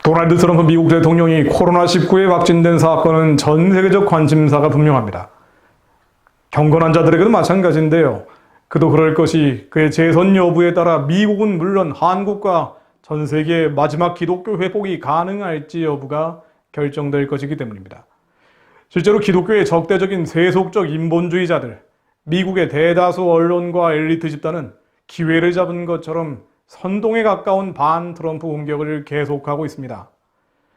도널드 트럼프 미국 대통령이 코로나19에 확진된 사건은 전 세계적 관심사가 분명합니다. 경건한 자들에게도 마찬가지인데요. 그도 그럴 것이 그의 재선 여부에 따라 미국은 물론 한국과 전 세계의 마지막 기독교 회복이 가능할지 여부가 결정될 것이기 때문입니다. 실제로 기독교의 적대적인 세속적 인본주의자들, 미국의 대다수 언론과 엘리트 집단은 기회를 잡은 것처럼 선동에 가까운 반 트럼프 공격을 계속하고 있습니다.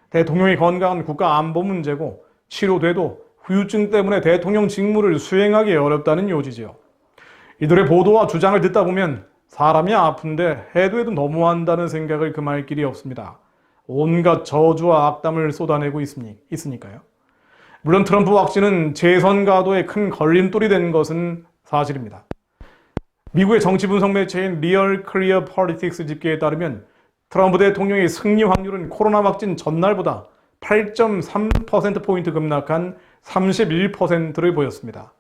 대통령의 건강은 국가 안보 문제고 치료돼도 후유증 때문에 대통령 직무를 수행하기 어렵다는 요지지요. 이들의 보도와 주장을 듣다 보면 사람이 아픈데 해도 너무한다는 생각을 금할 길이 없습니다. 온갖 저주와 악담을 쏟아내고 있으니까요. 물론 트럼프 확진은 재선 가도에 큰 걸림돌이 된 것은 사실입니다. 미국의 정치 분석 매체인 리얼 클리어 폴리틱스 집계에 따르면 트럼프 대통령의 승리 확률은 코로나 확진 전날보다 8.3%포인트 급락한 31%를 보였습니다.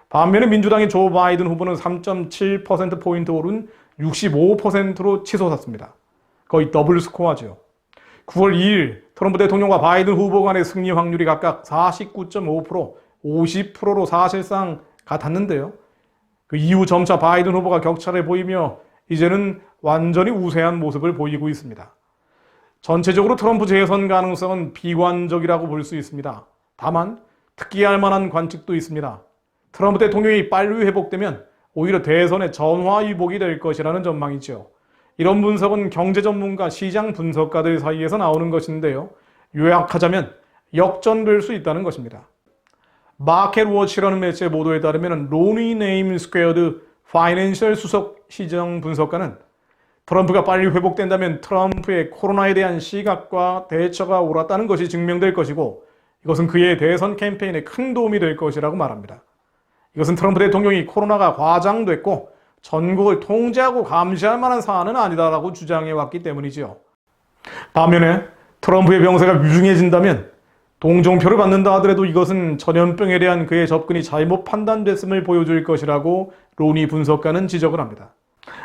반면에 민주당의 조 바이든 후보는 3.7%포인트 오른 65%로 치솟았습니다. 거의 더블 스코어죠. 9월 2일 트럼프 대통령과 바이든 후보 간의 승리 확률이 각각 49.5%, 50%로 사실상 같았는데요. 그 이후 점차 바이든 후보가 격차를 보이며 이제는 완전히 우세한 모습을 보이고 있습니다. 전체적으로 트럼프 재선 가능성은 비관적이라고 볼 수 있습니다. 다만 특기할 만한 관측도 있습니다. 트럼프 대통령이 빨리 회복되면 오히려 대선의 전화위복이 될 것이라는 전망이죠. 이런 분석은 경제 전문가, 시장 분석가들 사이에서 나오는 것인데요. 요약하자면 역전될 수 있다는 것입니다. 마켓워치라는 매체 보도에 따르면 로니 네임 스퀘어드 파이낸셜 수석 시장 분석가는 트럼프가 빨리 회복된다면 트럼프의 코로나에 대한 시각과 대처가 옳았다는 것이 증명될 것이고 이것은 그의 대선 캠페인에 큰 도움이 될 것이라고 말합니다. 이것은 트럼프 대통령이 코로나가 과장됐고 전국을 통제하고 감시할 만한 사안은 아니다라고 주장해왔기 때문이지요. 반면에 트럼프의 병세가 유중해진다면 동정표를 받는다 하더라도 이것은 전염병에 대한 그의 접근이 잘못 판단됐음을 보여줄 것이라고 로니 분석가는 지적을 합니다.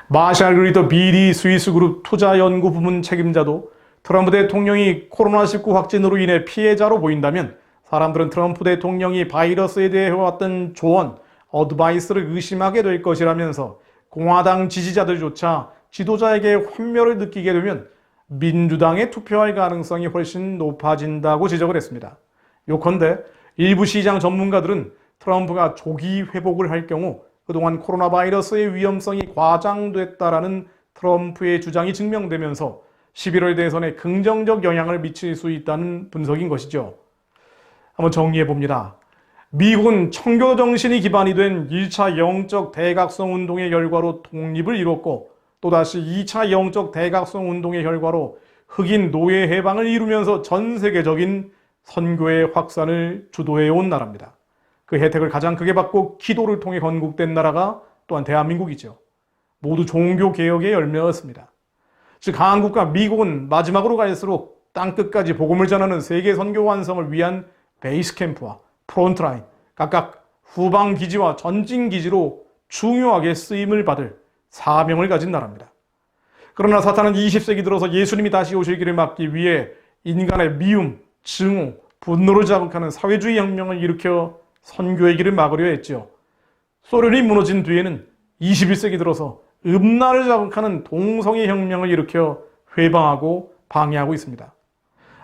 마샬 그리더 BD 스위스 그룹 투자연구 부문 책임자도 트럼프 대통령이 코로나19 확진으로 인해 피해자로 보인다면 사람들은 트럼프 대통령이 바이러스에 대해 해왔던 조언, 어드바이스를 의심하게 될 것이라면서 공화당 지지자들조차 지도자에게 환멸을 느끼게 되면 민주당에 투표할 가능성이 훨씬 높아진다고 지적을 했습니다. 요컨대 일부 시장 전문가들은 트럼프가 조기 회복을 할 경우 그동안 코로나 바이러스의 위험성이 과장됐다라는 트럼프의 주장이 증명되면서 11월 대선에 긍정적 영향을 미칠 수 있다는 분석인 것이죠. 한번 정리해 봅니다. 미국은 청교 정신이 기반이 된 1차 영적 대각성 운동의 결과로 독립을 이뤘고 또다시 2차 영적 대각성 운동의 결과로 흑인 노예 해방을 이루면서 전 세계적인 선교의 확산을 주도해온 나라입니다. 그 혜택을 가장 크게 받고 기도를 통해 건국된 나라가 또한 대한민국이죠. 모두 종교개혁의 열매였습니다. 즉 한국과 미국은 마지막으로 갈수록 땅끝까지 복음을 전하는 세계 선교 완성을 위한 베이스 캠프와 프론트라인, 각각 후방기지와 전진기지로 중요하게 쓰임을 받을 사명을 가진 나라입니다. 그러나 사탄은 20세기 들어서 예수님이 다시 오실 길을 막기 위해 인간의 미움, 증오, 분노를 자극하는 사회주의 혁명을 일으켜 선교의 길을 막으려 했죠. 소련이 무너진 뒤에는 21세기 들어서 음란을 자극하는 동성애 혁명을 일으켜 회방하고 방해하고 있습니다.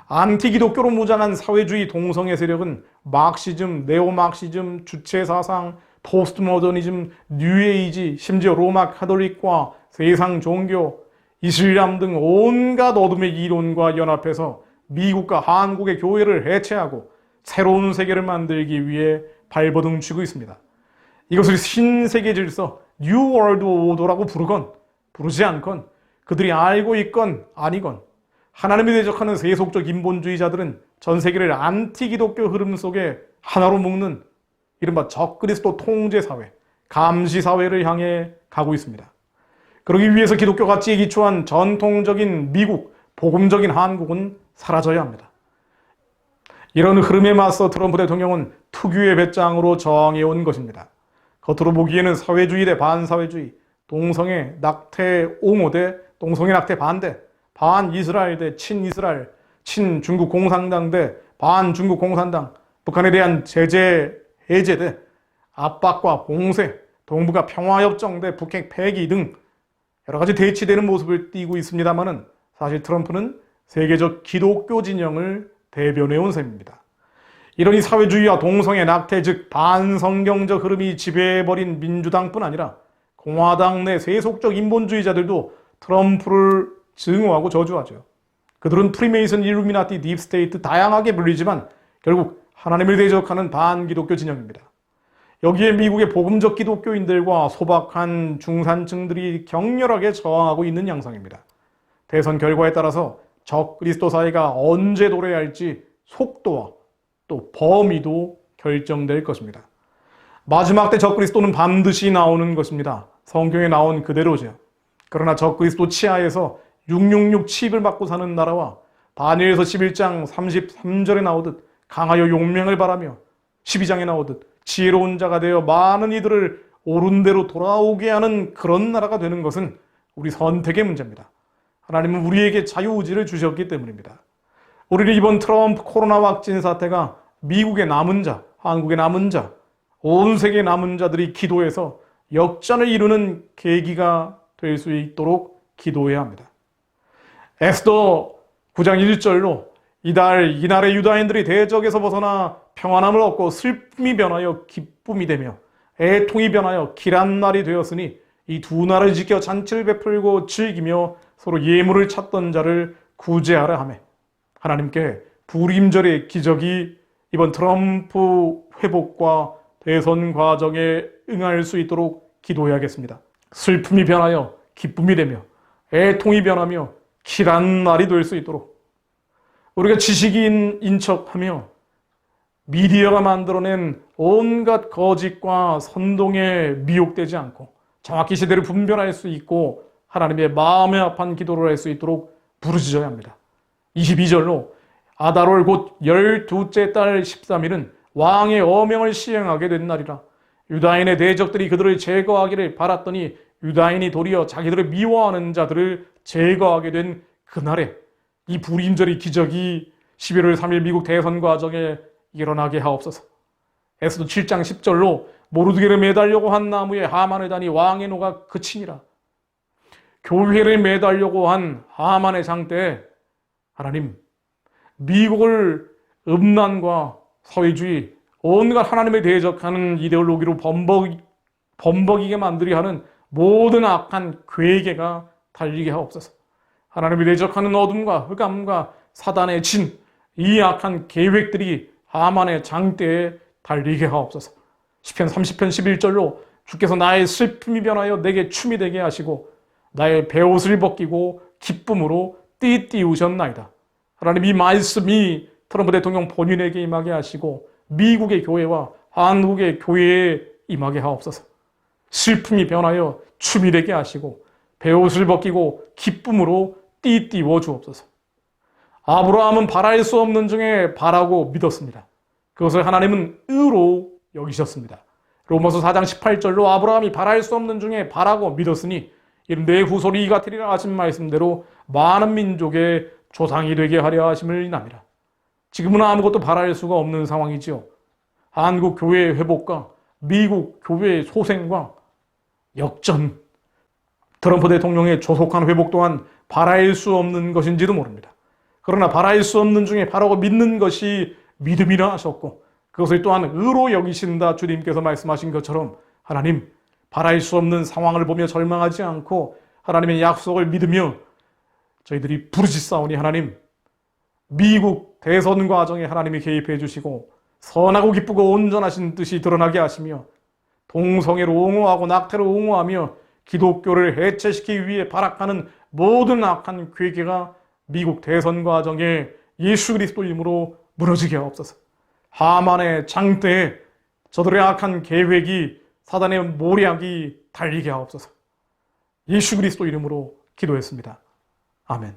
안티기독교로 무장한 사회주의 동성애 세력은 마크시즘, 네오마크시즘, 주체사상, 포스트모더니즘, 뉴에이지, 심지어 로마 카톨릭과 세상 종교, 이슬람 등 온갖 어둠의 이론과 연합해서 미국과 한국의 교회를 해체하고 새로운 세계를 만들기 위해 발버둥 치고 있습니다. 이것을 신세계 질서, 뉴 월드 오더라고 부르건 부르지 않건 그들이 알고 있건 아니건 하나님에 대적하는 세속적 인본주의자들은 전 세계를 안티기독교 흐름 속에 하나로 묶는 이른바 적그리스도 통제사회, 감시사회를 향해 가고 있습니다. 그러기 위해서 기독교 가치에 기초한 전통적인 미국, 복음적인 한국은 사라져야 합니다. 이런 흐름에 맞서 트럼프 대통령은 특유의 배짱으로 저항해온 것입니다. 겉으로 보기에는 사회주의 대 반사회주의, 동성애 낙태 옹호 대 동성애 낙태 반대, 반이스라엘 대 친이스라엘, 친중국 공산당 대 반중국 공산당, 북한에 대한 제재 해제 대 압박과 봉쇄, 동북아 평화협정 대 북핵 폐기 등 여러 가지 대치되는 모습을 띠고 있습니다만은 사실 트럼프는 세계적 기독교 진영을 대변해온 셈입니다. 이러니 사회주의와 동성애 낙태, 즉 반성경적 흐름이 지배해버린 민주당뿐 아니라 공화당 내 세속적 인본주의자들도 트럼프를 증오하고 저주하죠. 그들은 프리메이슨, 일루미나티, 딥스테이트 다양하게 불리지만 결국 하나님을 대적하는 반기독교 진영입니다. 여기에 미국의 복음적 기독교인들과 소박한 중산층들이 격렬하게 저항하고 있는 양상입니다. 대선 결과에 따라서 적그리스도 사회가 언제 도래할지 속도와 또 범위도 결정될 것입니다. 마지막 때 적그리스도는 반드시 나오는 것입니다. 성경에 나온 그대로죠. 그러나 적그리스도 치하에서 666 칩을 받고 사는 나라와 다니엘서 11장 33절에 나오듯 강하여 용명을 바라며 12장에 나오듯 지혜로운 자가 되어 많은 이들을 옳은 대로 돌아오게 하는 그런 나라가 되는 것은 우리 선택의 문제입니다. 하나님은 우리에게 자유의지를 주셨기 때문입니다. 우리는 이번 트럼프 코로나 확진 사태가 미국의 남은 자, 한국의 남은 자, 온 세계의 남은 자들이 기도해서 역전을 이루는 계기가 될 수 있도록 기도해야 합니다. 에스더 9장 1절로 이날의 유다인들이 대적에서 벗어나 평안함을 얻고 슬픔이 변하여 기쁨이 되며 애통이 변하여 길한 날이 되었으니 이 두 나라를 지켜 잔치를 베풀고 즐기며 서로 예물을 찾던 자를 구제하라 하며 하나님께 불임절의 기적이 이번 트럼프 회복과 대선 과정에 응할 수 있도록 기도해야겠습니다. 슬픔이 변하여 기쁨이 되며 애통이 변하며 길한 날이 될 수 있도록 우리가 지식인인 척하며 미디어가 만들어낸 온갖 거짓과 선동에 미혹되지 않고 정확히 시대를 분별할 수 있고 하나님의 마음에 합한 기도를 할 수 있도록 부르짖어야 합니다. 22절로 아달월 곧 12째 달 13일은 왕의 어명을 시행하게 된 날이라. 유다인의 대적들이 그들을 제거하기를 바랐더니 유다인이 도리어 자기들을 미워하는 자들을 제거하게 된 그날에 이 불임절의 기적이 11월 3일 미국 대선 과정에 일어나게 하옵소서. 에스더 7장 10절로 모르드게를 매달려고 한 나무에 하만을 다니 왕의 노가 그치니라. 교회를 매달려고 한 하만의 장때에 하나님, 미국을 음란과 사회주의, 온갖 하나님을 대적하는 이데올로기로 범벅이게 만들게 하는 모든 악한 괴계가 달리게 하옵소서. 하나님을 대적하는 어둠과 흑암과 사단의 진, 이 악한 계획들이 하만의 장대에 달리게 하옵소서. 시편 30편 11절로 주께서 나의 슬픔이 변하여 내게 춤이 되게 하시고 나의 베옷을 벗기고 기쁨으로 띠띠우셨나이다. 하나님, 이 말씀이 트럼프 대통령 본인에게 임하게 하시고 미국의 교회와 한국의 교회에 임하게 하옵소서. 슬픔이 변하여 춤이 되게 하시고 베옷을 벗기고 기쁨으로 띠띠워 주옵소서. 아브라함은 바랄 수 없는 중에 바라고 믿었습니다. 그것을 하나님은 의로 여기셨습니다. 로마서 4장 18절로 아브라함이 바랄 수 없는 중에 바라고 믿었으니 이는 내 후손이 이 같으리라 하신 말씀대로 많은 민족의 조상이 되게 하려 하심을 인함이라. 지금은 아무것도 바랄 수가 없는 상황이지요. 한국 교회의 회복과 미국 교회의 소생과 역전, 트럼프 대통령의 조속한 회복 또한 바랄 수 없는 것인지도 모릅니다. 그러나 바랄 수 없는 중에 바라고 믿는 것이 믿음이라 하셨고 그것을 또한 의로 여기신다 주님께서 말씀하신 것처럼 하나님, 바랄 수 없는 상황을 보며 절망하지 않고 하나님의 약속을 믿으며 저희들이 부르짖사오니 하나님, 미국 대선 과정에 하나님이 개입해 주시고 선하고 기쁘고 온전하신 뜻이 드러나게 하시며 동성애로 옹호하고 낙태로 옹호하며 기독교를 해체시키기 위해 발악하는 모든 악한 괴계가 미국 대선 과정에 예수 그리스도 이름으로 무너지게 하옵소서. 하만의 장대에 저들의 악한 계획이 사단의 모략이 달리게 하옵소서. 예수 그리스도 이름으로 기도했습니다. 아멘.